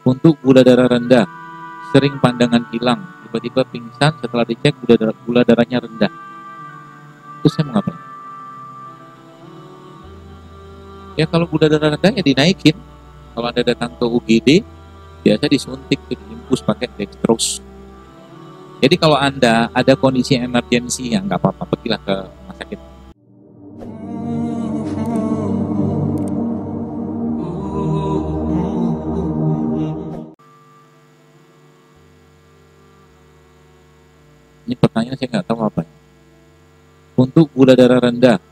Untuk gula darah rendah, sering pandangan hilang, tiba-tiba pingsan setelah dicek gula darahnya rendah. Terus saya mau ngapain? Ya kalau gula darah rendah ya dinaikin. Kalau Anda datang ke UGD, biasa disuntik, diinfus pakai dextrose. Jadi kalau Anda ada kondisi emergensi, ya nggak apa-apa, pergilah ke rumah sakit. Ini pertanyaan saya nggak tahu apa. Untuk gula darah rendah,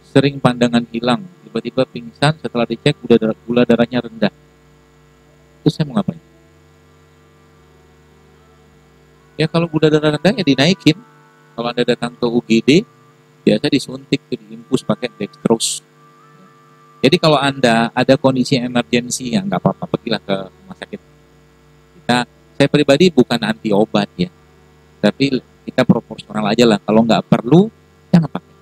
sering pandangan hilang, tiba-tiba pingsan setelah dicek gula darahnya rendah. Terus saya mau ngapain? Ya kalau gula darah rendah ya dinaikin. Kalau Anda datang ke UGD, biasa disuntik, diinfus pakai dextrose. Jadi kalau Anda ada kondisi emergensi, ya nggak apa-apa, pergilah ke rumah sakit. Saya pribadi bukan anti obat ya, tapi kita proporsional aja lah. Kalau nggak perlu, jangan pakai.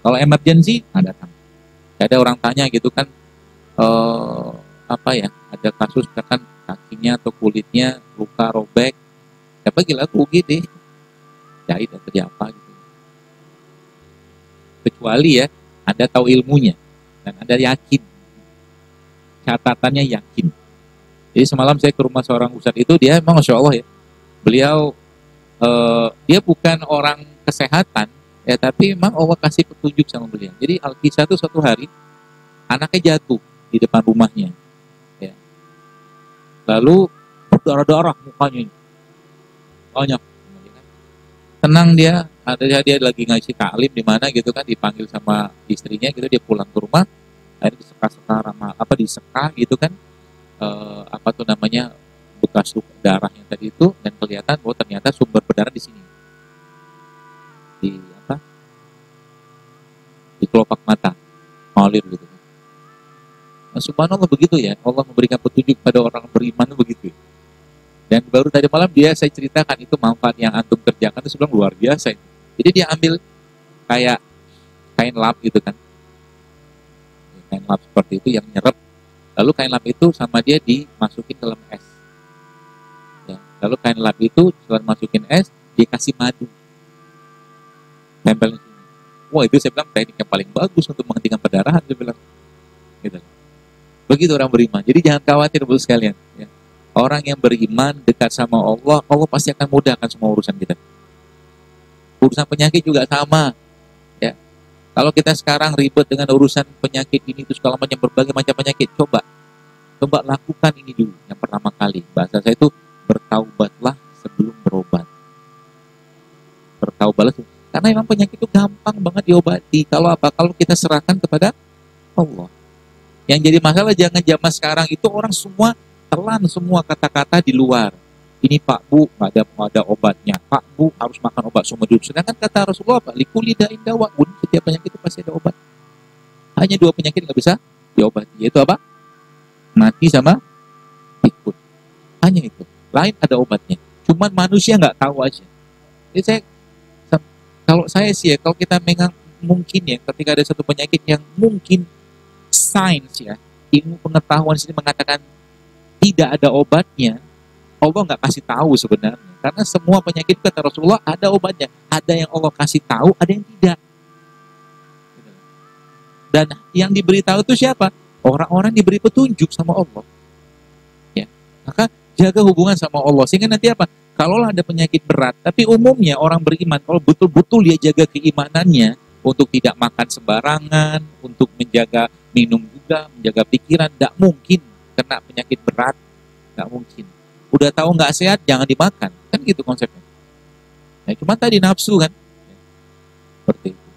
Kalau emergensi, nggak datang. Gak ada orang tanya gitu kan, ada kasus misalkan kakinya atau kulitnya luka robek, ya pergilah ke UGD, jahit atau apa gitu. Kecuali ya, Anda tahu ilmunya dan Anda yakin, catatannya yakin. Jadi semalam saya ke rumah seorang ustadz itu, dia emang Masya Allah ya, beliau dia bukan orang kesehatan ya, tapi memang Allah kasih petunjuk sama beliau. Jadi Alkisah itu suatu hari anaknya jatuh di depan rumahnya ya. Lalu berdarah-darah mukanya ini banyak. Tenang dia, dia lagi ngasih taklim di mana gitu kan, dipanggil sama istrinya gitu, dia pulang ke rumah, akhirnya diseka gitu kan, bekas darahnya tadi itu, dan kelihatan bahwa ternyata sumber berdarah di sini, di kelopak mata, ngalir gitu. Nah, subhanallah begitu ya, Allah memberikan petunjuk pada orang beriman itu begitu ya. Dan baru tadi malam saya ceritakan itu manfaat yang antum kerjakan itu sebelum luar biasa itu. Jadi dia ambil kayak kain lap gitu kan, kain lap seperti itu yang nyerap, lalu kain lap itu sama dia dimasukin ke dalam es ya. Lalu kain lap itu setelah masukin es dikasih madu, tempelin sini. Wah, itu saya bilang teknik yang paling bagus untuk menghentikan perdarahan, dia bilang gitu. Begitu orang beriman. Jadi jangan khawatir Bu sekalian ya. Orang yang beriman dekat sama Allah, Allah pasti akan mudahkan semua urusan kita. Urusan penyakit juga sama ya. Kalau kita sekarang ribet dengan urusan penyakit ini itu segala macam, berbagai macam penyakit, coba lakukan ini dulu yang pertama kali. Bahasa saya itu bertaubatlah sebelum berobat. Bertaubatlah, karena memang penyakit itu gampang banget diobati. Kalau kita serahkan kepada Allah. Yang jadi masalah jangan zaman sekarang itu orang semua telan semua kata-kata di luar. Ini Pak Bu, nggak ada obatnya. Pak Bu harus makan obat seumur hidup. Sedangkan kata Rasulullah apa? Likulli da'in dawa'un. Setiap penyakit itu pasti ada obat. Hanya 2 penyakit nggak bisa diobati, yaitu apa? Mati sama pikun. Hanya itu. Lain ada obatnya. Cuman manusia nggak tahu aja. Jadi kalau saya sih ya, kalau kita mungkin ya, ketika ada satu penyakit yang mungkin sains ya, ilmu pengetahuan sini mengatakan tidak ada obatnya, Allah nggak kasih tahu sebenarnya. Karena semua penyakit kata Rasulullah ada obatnya. Ada yang Allah kasih tahu, ada yang tidak. Dan yang diberitahu itu siapa? Orang-orang diberi petunjuk sama Allah. Ya, maka jaga hubungan sama Allah. Sehingga nanti apa? Kalaulah ada penyakit berat, tapi umumnya orang beriman, kalau betul-betul dia jaga keimanannya, untuk tidak makan sembarangan, untuk menjaga minum juga, menjaga pikiran, tidak mungkin kena penyakit berat, nggak mungkin. Udah tahu nggak sehat, jangan dimakan, kan gitu konsepnya. Nah, cuma tadi nafsu kan, seperti itu.